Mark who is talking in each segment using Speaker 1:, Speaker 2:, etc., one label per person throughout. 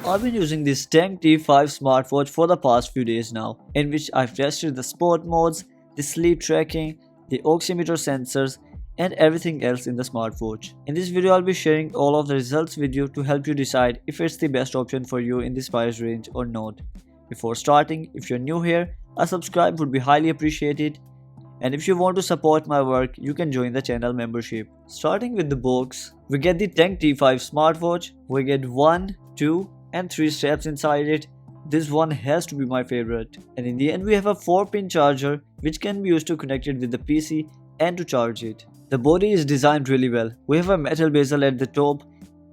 Speaker 1: I've been using this Tank T5 smartwatch for the past few days now, in which I've tested the sport modes, the sleep tracking, the oximeter sensors, and everything else in the smartwatch. In this video, I'll be sharing all of the results with you to help you decide if it's the best option for you in this price range or not. Before starting, if you're new here, a subscribe would be highly appreciated. And if you want to support my work, you can join the channel membership. Starting with the box, we get the Tank T5 smartwatch. We get 1, 2, and 3 straps inside it. This one has to be my favorite. And in the end, we have a 4-pin charger which can be used to connect it with the PC and to charge it. The body is designed really well. We have a metal bezel at the top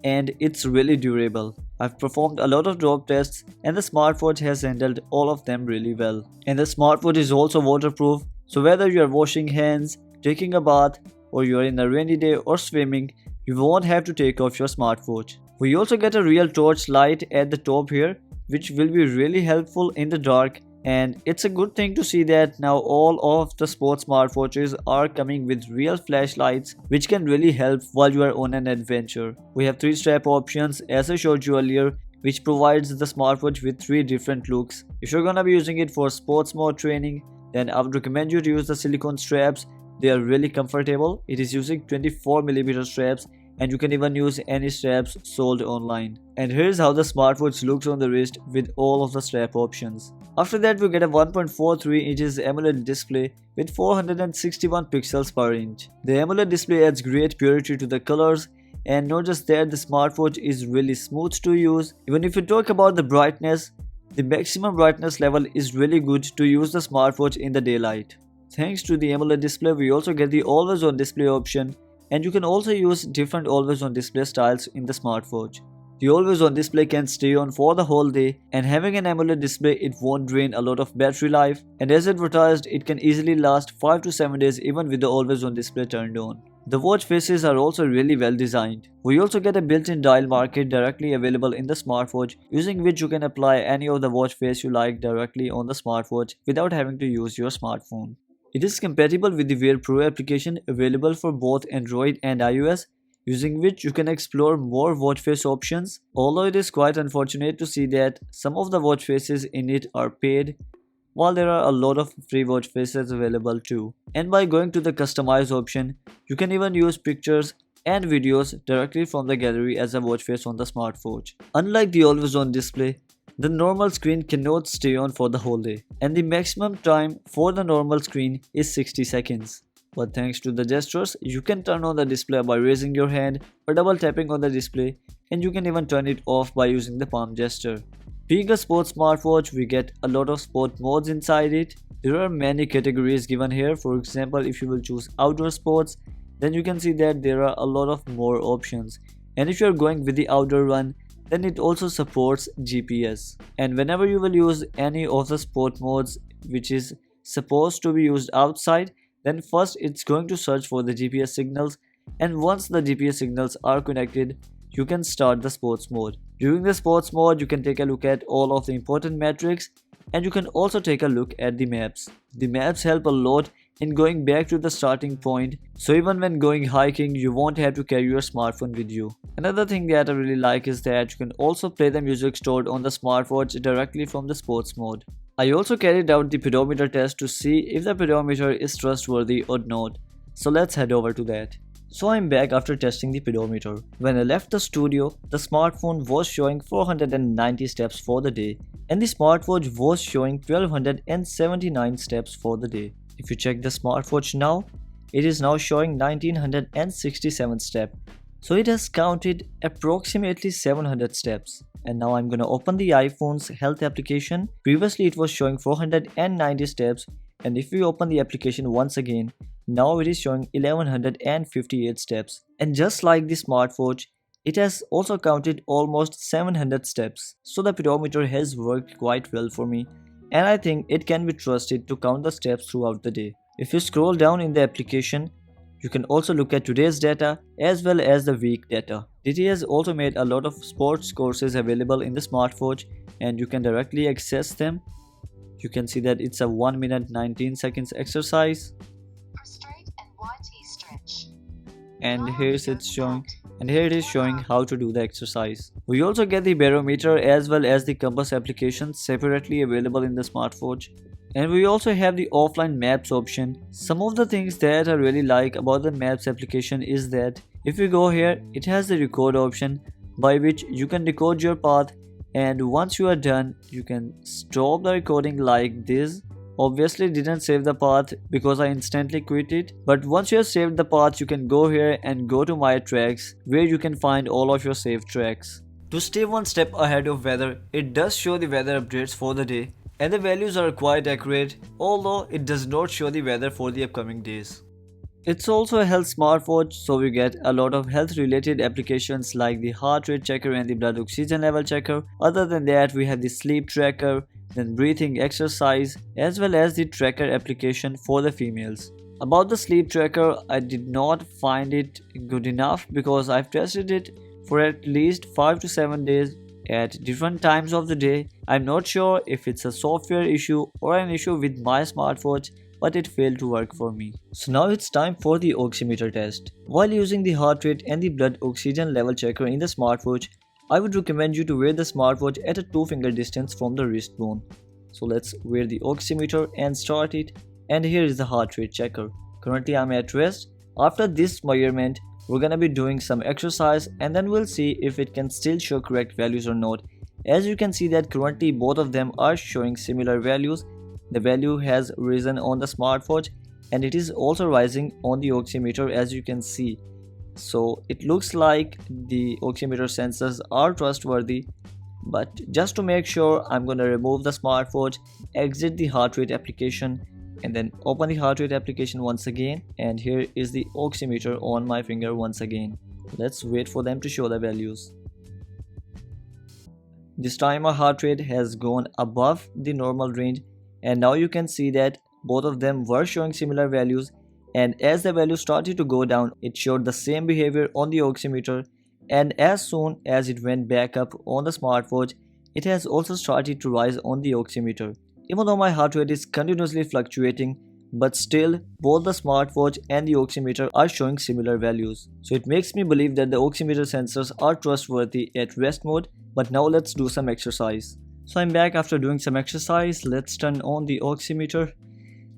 Speaker 1: and it's really durable. I've performed a lot of drop tests and the smartwatch has handled all of them really well. And the smartwatch is also waterproof, so whether you are washing hands, taking a bath, or you are in a rainy day or swimming, you won't have to take off your smartwatch. We also get a real torch light at the top here, which will be really helpful in the dark, and it's a good thing to see that now all of the sports smartwatches are coming with real flashlights, which can really help while you are on an adventure. We have 3 strap options as I showed you earlier, which provides the smartwatch with 3 different looks. If you're gonna be using it for sports mode training, then I would recommend you to use the silicone straps. They are really comfortable. It is using 24mm straps and you can even use any straps sold online. And here's how the smartwatch looks on the wrist with all of the strap options. After that, we get a 1.43 inches AMOLED display with 461 pixels per inch. The AMOLED display adds great purity to the colors, and not just that, the smartwatch is really smooth to use. Even if you talk about the brightness, the maximum brightness level is really good to use the smartwatch in the daylight. Thanks to the AMOLED display, we also get the always on display option, and you can also use different always on display styles in the smartwatch. The always on display can stay on for the whole day, and having an AMOLED display, it won't drain a lot of battery life, and as advertised, it can easily last 5 to 7 days even with the always on display turned on. The watch faces are also really well designed. We also get a built-in dial marker directly available in the smartwatch, using which you can apply any of the watch face you like directly on the smartwatch without having to use your smartphone. It is compatible with the Wear Pro application available for both Android and iOS, using which you can explore more watch face options, although it is quite unfortunate to see that some of the watch faces in it are paid, while there are a lot of free watch faces available too. And by going to the customize option, you can even use pictures and videos directly from the gallery as a watch face on the smartwatch. Unlike the always on display, the normal screen cannot stay on for the whole day, and the maximum time for the normal screen is 60 seconds. But thanks to the gestures, you can turn on the display by raising your hand or double tapping on the display, and you can even turn it off by using the palm gesture. Being a sports smartwatch, we get a lot of sport modes inside it. There are many categories given here. For example, if you will choose outdoor sports, then you can see that there are a lot of more options. And if you are going with the outdoor one, then it also supports GPS. And whenever you will use any of the sport modes which is supposed to be used outside, then first it's going to search for the GPS signals, and once the GPS signals are connected, you can start the sports mode. During the sports mode, you can take a look at all of the important metrics, and you can also take a look at the maps. The maps help a lot in going back to the starting point, so even when going hiking, you won't have to carry your smartphone with you. Another thing that I really like is that you can also play the music stored on the smartwatch directly from the sports mode. I also carried out the pedometer test to see if the pedometer is trustworthy or not, so let's head over to that. So I'm back after testing the pedometer. When I left the studio, the smartphone was showing 490 steps for the day, and the smartwatch was showing 1279 steps for the day. If you check the smartwatch now, it is now showing 1967 steps. So it has counted approximately 700 steps. And now I'm gonna open the iPhone's health application. Previously it was showing 490 steps, and if we open the application once again, now it is showing 1158 steps. And just like the smartwatch, it has also counted almost 700 steps. So the pedometer has worked quite well for me, and I think it can be trusted to count the steps throughout the day. If you scroll down in the application, you can also look at today's data as well as the week data. DT has also made a lot of sports courses available in the smartwatch, and you can directly access them. You can see that it's a 1 minute 19 seconds exercise. And here's it's showing and here it is showing how to do the exercise. We also get the barometer as well as the compass application separately available in the smartwatch. And we also have the offline maps option. Some of the things that I really like about the maps application is that if you go here, it has the record option by which you can record your path, and once you are done you can stop the recording like this. Obviously didn't save the path because I instantly quit it, but once you have saved the path you can go here and go to my tracks where you can find all of your saved tracks. To stay one step ahead of weather, it does show the weather updates for the day, and the values are quite accurate, although it does not show the weather for the upcoming days. It's also a health smartwatch, so we get a lot of health related applications like the heart rate checker and the blood oxygen level checker. Other than that, we have the sleep tracker, then breathing exercise, as well as the tracker application for the females. About the sleep tracker, I did not find it good enough because I've tested it for at least 5 to 7 days at different times of the day. I'm not sure if it's a software issue or an issue with my smartwatch, but it failed to work for me. So now it's time for the oximeter test. While using the heart rate and the blood oxygen level checker in the smartwatch, I would recommend you to wear the smartwatch at a 2-finger distance from the wrist bone. So let's wear the oximeter and start it, and here is the heart rate checker. Currently I'm at rest. After this measurement, we're gonna be doing some exercise and then we'll see if it can still show correct values or not. As you can see that currently both of them are showing similar values. The value has risen on the smartwatch and it is also rising on the oximeter, as you can see. So it looks like the oximeter sensors are trustworthy, but just to make sure, I'm gonna remove the smartwatch, exit the heart rate application, and then open the heart rate application once again, and here is the oximeter on my finger once again. Let's wait for them to show the values. This time my heart rate has gone above the normal range, and now you can see that both of them were showing similar values, and as the value started to go down, it showed the same behavior on the oximeter, and as soon as it went back up on the smartwatch, it has also started to rise on the oximeter. Even though my heart rate is continuously fluctuating, but still both the smartwatch and the oximeter are showing similar values. So it makes me believe that the oximeter sensors are trustworthy at rest mode. But now let's do some exercise. So I'm back after doing some exercise. Let's turn on the oximeter,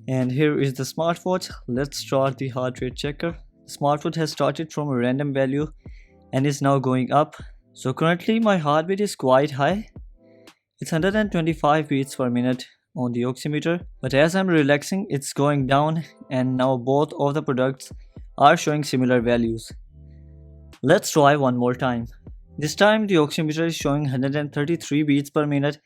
Speaker 1: and here is the smartwatch. Let's start the heart rate checker. The smartwatch has started from a random value and is now going up. So currently my heart rate is quite high. It's 125 beats per minute on the oximeter, but as I'm relaxing it's going down, and now both of the products are showing similar values. Let's try one more time. This time the oximeter is showing 133 beats per minute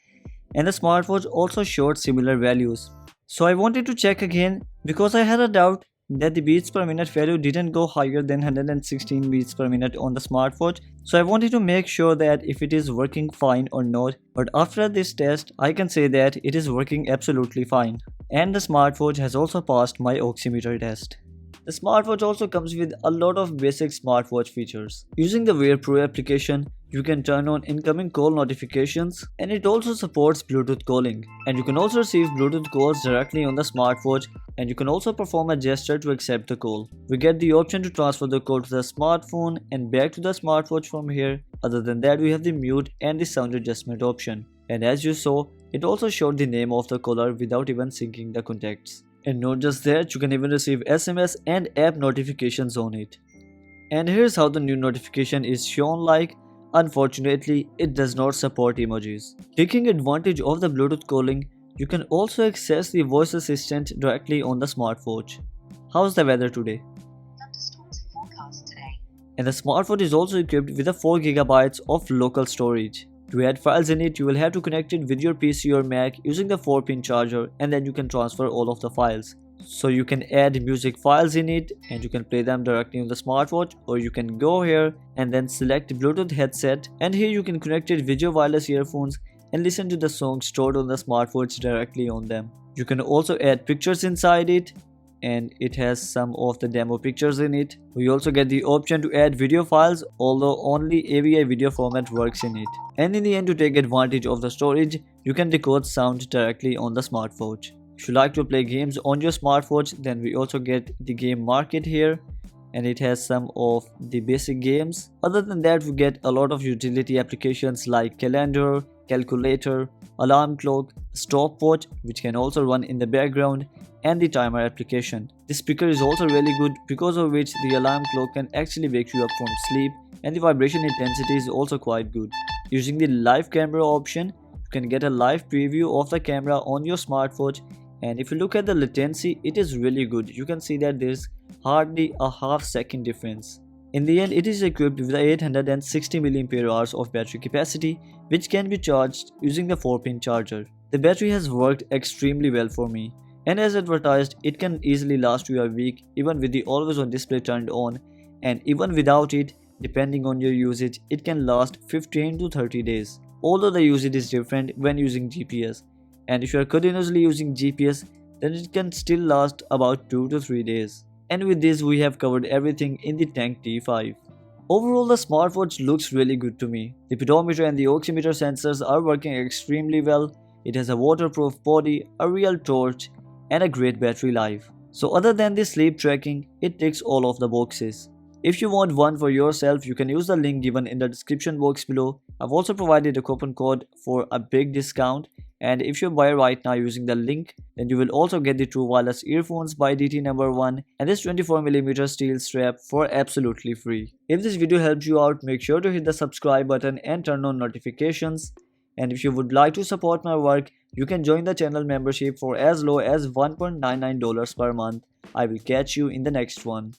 Speaker 1: and the smartwatch also showed similar values. So I wanted to check again because I had a doubt that the beats per minute value didn't go higher than 116 beats per minute on the smartwatch. So I wanted to make sure that if it is working fine or not, but after this test I can say that it is working absolutely fine. And the smartwatch has also passed my oximeter test. The smartwatch also comes with a lot of basic smartwatch features. Using the Wear Pro application, you can turn on incoming call notifications, and it also supports Bluetooth calling. And you can also receive Bluetooth calls directly on the smartwatch, and you can also perform a gesture to accept the call. We get the option to transfer the call to the smartphone and back to the smartwatch from here. Other than that, we have the mute and the sound adjustment option. And as you saw, it also showed the name of the caller without even syncing the contacts. And not just that, you can even receive SMS and app notifications on it. And here's how the new notification is shown like. Unfortunately, it does not support emojis. Taking advantage of the Bluetooth calling, you can also access the voice assistant directly on the smartwatch. How's the weather today?
Speaker 2: Thunderstorms forecast today.
Speaker 1: And the smartwatch is also equipped with a 4 GB of local storage. To add files in it, you will have to connect it with your PC or Mac using the 4-pin charger, and then you can transfer all of the files. So you can add music files in it and you can play them directly on the smartwatch, or you can go here and then select Bluetooth headset, and here you can connect it with your wireless earphones and listen to the songs stored on the smartwatch directly on them. You can also add pictures inside it, and it has some of the demo pictures in it. We also get the option to add video files, although only AVI video format works in it. And in the end, to take advantage of the storage, you can decode sound directly on the smartwatch. If you like to play games on your smartwatch, then we also get the game market here. and it has some of the basic games. Other than that, we get a lot of utility applications like calendar, calculator, alarm clock, stopwatch which can also run in the background, and the timer application. The speaker is also really good, because of which the alarm clock can actually wake you up from sleep, and the vibration intensity is also quite good. Using the live camera option, you can get a live preview of the camera on your smartwatch, and if you look at the latency, it is really good. You can see that there's hardly a half-second difference. In the end, it is equipped with 860 mAh of battery capacity, which can be charged using the 4-pin charger. The battery has worked extremely well for me, and as advertised, it can easily last you a week even with the always on display turned on, and even without it, depending on your usage, it can last 15 to 30 days. Although the usage is different when using GPS, and if you are continuously using GPS, then it can still last about 2 to 3 days. And with this, we have covered everything in the Tank T5. Overall, the smartwatch looks really good to me. The pedometer and the oximeter sensors are working extremely well. It has a waterproof body, a real torch, and a great battery life. So other than the sleep tracking, it ticks all of the boxes. If you want one for yourself, you can use the link given in the description box below. I've also provided a coupon code for a big discount, and if you buy right now using the link, then you will also get the True Wireless earphones by DT number 1 and this 24mm steel strap for absolutely free. If this video helped you out, make sure to hit the subscribe button and turn on notifications. And if you would like to support my work, you can join the channel membership for as low as $1.99 per month. I will catch you in the next one.